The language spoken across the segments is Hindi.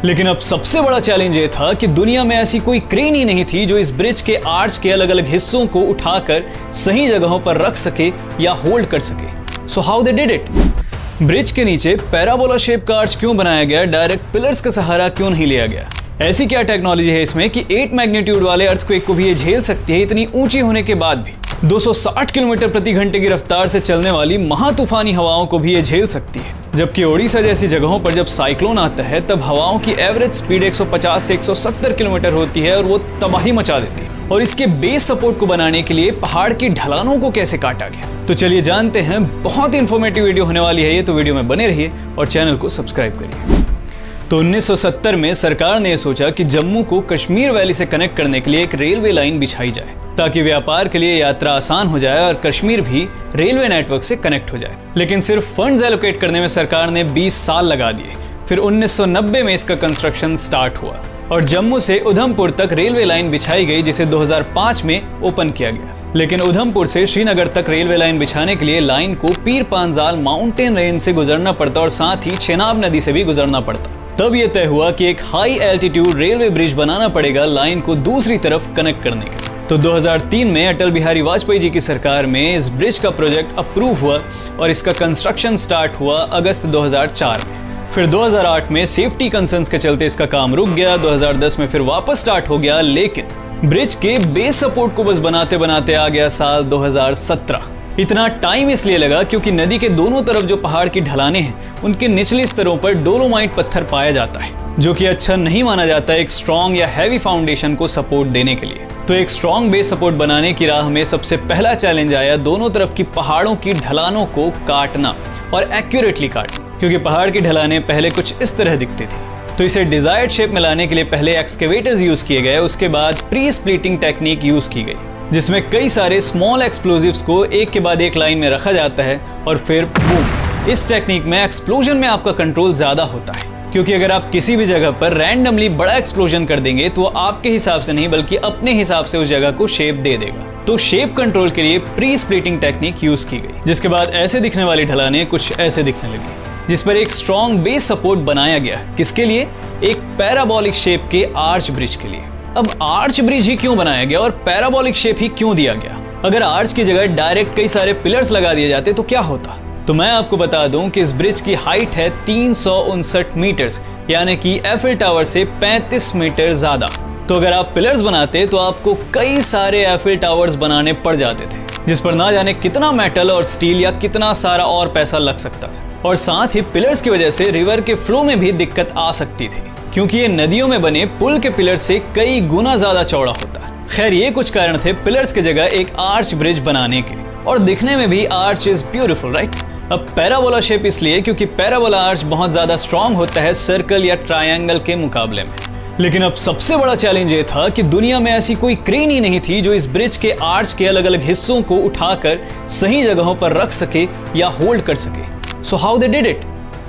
लेकिन अब सबसे बड़ा चैलेंज ये था कि दुनिया में ऐसी कोई क्रेन ही नहीं थी जो इस ब्रिज के आर्च के अलग अलग हिस्सों को उठाकर सही जगहों पर रख सके या होल्ड कर सके। So how they did it? Bridge के नीचे पैराबोला शेप का आर्च क्यों बनाया गया? डायरेक्ट पिलर्स का सहारा क्यों नहीं लिया गया? ऐसी क्या टेक्नोलॉजी है इसमें कि 8 मैग्नीट्यूड वाले अर्थक्वेक को भी ये झेल सकती है, इतनी ऊंची होने के बाद भी? 260 किलोमीटर प्रति घंटे की रफ्तार से चलने वाली महातूफानी हवाओं को भी ये झेल सकती है। जबकि ओडिशा जैसी जगहों पर जब साइक्लोन आता है तब हवाओं की एवरेज स्पीड 150 से 170 किलोमीटर होती है और वो तबाही मचा देती है। और इसके बेस सपोर्ट को बनाने के लिए पहाड़ की ढलानों को कैसे काटा गया, तो चलिए जानते हैं। बहुत इंफॉर्मेटिव वीडियो होने वाली है ये, तो वीडियो में बने रहिए और चैनल को सब्सक्राइब करिए। तो 1970 में सरकार ने सोचा कि जम्मू को कश्मीर वैली से कनेक्ट करने के लिए एक रेलवे लाइन बिछाई जाए ताकि व्यापार के लिए यात्रा आसान हो जाए और कश्मीर भी रेलवे नेटवर्क से कनेक्ट हो जाए। लेकिन सिर्फ फंड्स एलोकेट करने में सरकार ने 20 साल लगा दिए। फिर 1990 में इसका कंस्ट्रक्शन स्टार्ट हुआ और जम्मू से उधमपुर तक रेलवे लाइन बिछाई गई, जिसे 2005 में ओपन किया गया। लेकिन उधमपुर से श्रीनगर तक रेलवे लाइन बिछाने के लिए लाइन को पीर पांजाल माउंटेन रेंज से गुजरना पड़ता और साथ ही चेनाब नदी से भी गुजरना पड़ता। तब यह तय हुआ कि एक हाई एल्टीट्यूड रेलवे ब्रिज बनाना पड़ेगा लाइन को दूसरी तरफ कनेक्ट करने के। तो 2003 में अटल बिहारी वाजपेयी जी की सरकार में इस ब्रिज का प्रोजेक्ट अप्रूव हुआ और इसका कंस्ट्रक्शन स्टार्ट हुआ अगस्त 2004 में। फिर 2008 में सेफ्टी कंसर्न्स के चलते इसका काम रुक गया। 2010 में फिर वापस स्टार्ट हो गया, लेकिन ब्रिज के बेस सपोर्ट को बस बनाते बनाते आ गया साल 2017। इतना टाइम इसलिए लगा क्योंकि नदी के दोनों तरफ जो पहाड़ की ढलानें हैं उनके निचले स्तरों पर डोलोमाइट पत्थर पाया जाता है, जो कि अच्छा नहीं माना जाता एक स्ट्रॉन्ग या हैवी फाउंडेशन को सपोर्ट देने के लिए। तो एक स्ट्रॉन्ग बेस सपोर्ट बनाने की राह में सबसे पहला चैलेंज आया दोनों तरफ की पहाड़ों की ढलानों को काटना और एक्यूरेटली काटना, क्योंकि पहाड़ की ढलानें पहले कुछ इस तरह दिखती थी। तो इसे डिजायर्ड शेप में लाने के लिए पहले एक्सकेवेटर्स यूज किए गए, उसके बाद प्री स्प्लिटिंग टेक्निक यूज की गई, जिसमें कई सारे स्मॉल एक्सप्लोजिव्स को एक के बाद एक लाइन में रखा जाता है और फिर बूम। इस टेक्निक में एक्सप्लोजन में आपका कंट्रोल ज्यादा होता है, क्योंकि अगर आप किसी भी जगह पर रैंडमली बड़ा एक्सप्लोजन कर देंगे तो आपके हिसाब से नहीं बल्कि अपने हिसाब से उस जगह को शेप दे देगा। तो शेप कंट्रोल के लिए प्री स्प्लिटिंग टेक्निक यूज की गई, जिसके बाद ऐसे दिखने वाली ढलानें कुछ ऐसे दिखने लगी, जिस पर एक स्ट्रॉन्ग बेस सपोर्ट बनाया गया। किसके लिए? एक पैराबोलिक शेप के आर्च ब्रिज के लिए। अब आर्च ब्रिज ही क्यों बनाया गया और पैराबोलिक शेप ही क्यों दिया गया? अगर आर्च की जगह डायरेक्ट कई सारे पिलर्स लगा दिए जाते तो क्या होता? तो मैं आपको बता दूं कि इस ब्रिज की हाइट है 359 मीटर्स, यानी कि एफिल टावर से 35 मीटर ज्यादा। तो अगर आप पिलर्स बनाते तो आपको कई सारे एफिल टावर्स बनाने पड़ जाते थे, जिस पर ना जाने कितना मेटल और स्टील या कितना सारा और पैसा लग सकता था। और साथ ही पिलर्स की वजह से रिवर के फ्लो में भी दिक्कत आ सकती थी, क्योंकि ये नदियों में बने पुल के पिलर से कई गुना ज्यादा चौड़ा होता है। खैर, ये कुछ कारण थे पिलर्स की जगह एक आर्च ब्रिज बनाने के, और दिखने में भी आर्च इज ब्यूटीफुल, राइट? अब पैराबोला शेप इसलिए क्योंकि पैराबोला आर्च बहुत ज्यादा स्ट्रॉन्ग होता है सर्कल या ट्रायंगल के मुकाबले में। लेकिन अब सबसे बड़ा चैलेंज ये था कि दुनिया में ऐसी कोई क्रेन ही नहीं थी जो इस ब्रिज के आर्च के अलग अलग हिस्सों को उठाकर सही जगहों पर रख सके या होल्ड कर सके। So how they did it?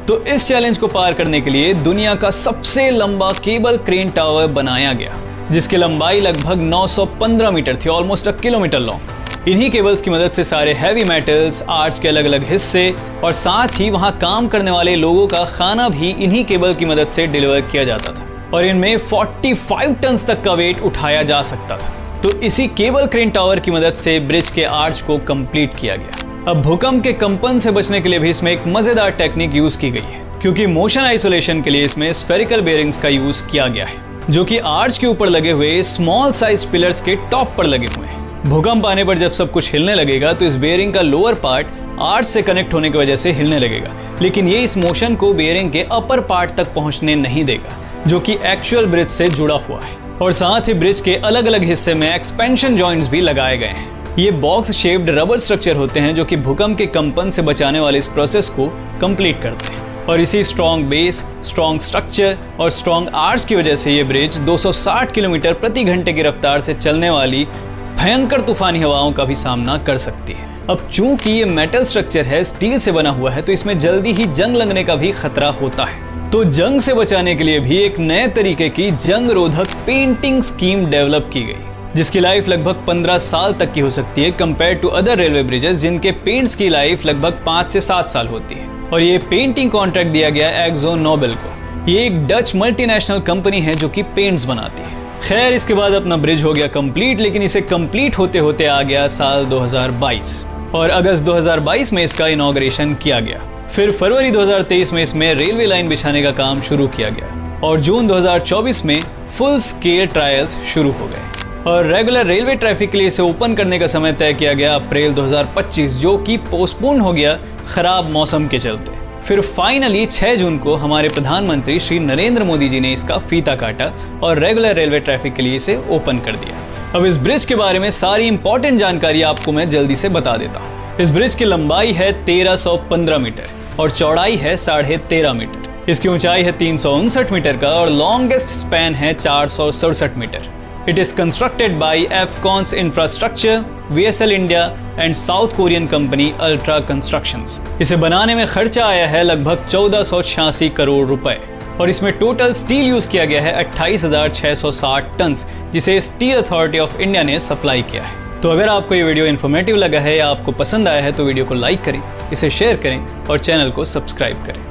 तो इस चैलेंज को पार करने के लिए दुनिया का सबसे लंबा केबल क्रेन टावर बनाया गया, जिसकी लंबाई लगभग 915 मीटर थी, ऑलमोस्ट 1 किलोमीटर लॉन्ग। इन्हीं केबल्स की मदद से सारे हैवी मेटल्स, आर्च के अलग अलग हिस्से और साथ ही वहां काम करने वाले लोगों का खाना भी इन्हीं केबल की मदद से डिलीवर किया जाता था, और इनमें 45 टन तक का वेट उठाया जा सकता था। तो इसी केबल क्रेन टावर की मदद से ब्रिज के आर्च को कंप्लीट किया गया। अब भूकंप के कंपन से बचने के लिए भी इसमें एक मजेदार टेक्निक यूज की गई है, क्योंकि मोशन आइसोलेशन के लिए इसमें स्फेरिकल बेयरिंग्स का यूज किया गया है, जो कि आर्च के ऊपर लगे हुए स्मॉल साइज पिलर्स के टॉप पर लगे हुए हैं। भूकंप आने पर जब सब कुछ हिलने लगेगा तो इस बेयरिंग का लोअर पार्ट आर्च से कनेक्ट होने की वजह से हिलने लगेगा, लेकिन ये इस मोशन को बेयरिंग के अपर पार्ट तक पहुंचने नहीं देगा, जो कि एक्चुअल ब्रिज से जुड़ा हुआ है। और साथ ही ब्रिज के अलग अलग हिस्से में एक्सपेंशन जॉइंट्स भी लगाए गए हैं। ये बॉक्स शेप्ड रबर स्ट्रक्चर होते हैं जो कि भूकंप के कंपन से बचाने वाले इस प्रोसेस को कंप्लीट करते हैं। और इसी स्ट्रॉन्ग बेस, स्ट्रॉन्ग स्ट्रक्चर और स्ट्रॉन्ग आर्च की वजह से ये ब्रिज 260 किलोमीटर प्रति घंटे की रफ्तार से चलने वाली भयंकर तूफानी हवाओं का भी सामना कर सकती है। अब चूंकि ये मेटल स्ट्रक्चर है, स्टील से बना हुआ है, तो इसमें जल्दी ही जंग लगने का भी खतरा होता है। तो जंग से बचाने के लिए भी एक नए तरीके की जंग रोधक पेंटिंग स्कीम डेवलप की गई, जिसकी लाइफ लगभग 15 साल तक की हो सकती है compare to other railway bridges जिनके पेंट्स की लाइफ लगभग 5 से 7 साल होती है। और ये पेंटिंग कॉन्ट्रैक्ट दिया गया एक्जो नोबेल को। ये एक डच मल्टीनेशनल कंपनी है जो कि पेंट्स बनाती है। खैर, इसके बाद अपना ब्रिज हो गया कंप्लीट, लेकिन इसे कंप्लीट होते होते आ गया साल 2022 और अगस्त 2022 में इसका इनॉग्रेशन किया गया। फिर फरवरी 2023 में इसमें रेलवे लाइन बिछाने का काम शुरू किया गया और जून 2024 में फुल स्केल ट्रायल्स शुरू हो गए और रेगुलर रेलवे ट्रैफिक के लिए इसे ओपन करने का समय तय किया गया अप्रैल 2025, जो कि पोस्टपोन हो गया खराब मौसम के चलते। फिर फाइनली 6 जून को हमारे प्रधानमंत्री श्री नरेंद्र मोदी जी ने इसका फीता काटा और रेगुलर रेलवे ट्रैफिक के लिए इसे ओपन कर दिया। अब इस ब्रिज के बारे में सारी इंपॉर्टेंट जानकारी आपको मैं जल्दी से बता देता हूँ। इस ब्रिज की लंबाई है 1315 मीटर और चौड़ाई है 13.5 मीटर। इसकी ऊंचाई है 359 मीटर का और लॉन्गेस्ट स्पैन है 467 मीटर। It is constructed by Afcons infrastructure, VSL India and South Korean company Ultra constructions. इसे बनाने में खर्चा आया है लगभग 1486 करोड़ रुपए और इसमें टोटल स्टील यूज किया गया है 28,660 टन, जिसे स्टील अथॉरिटी ऑफ इंडिया ने सप्लाई किया है। तो अगर आपको ये वीडियो इन्फॉर्मेटिव लगा है या आपको पसंद आया है तो वीडियो को लाइक करें, इसे शेयर करें और चैनल को सब्सक्राइब करें।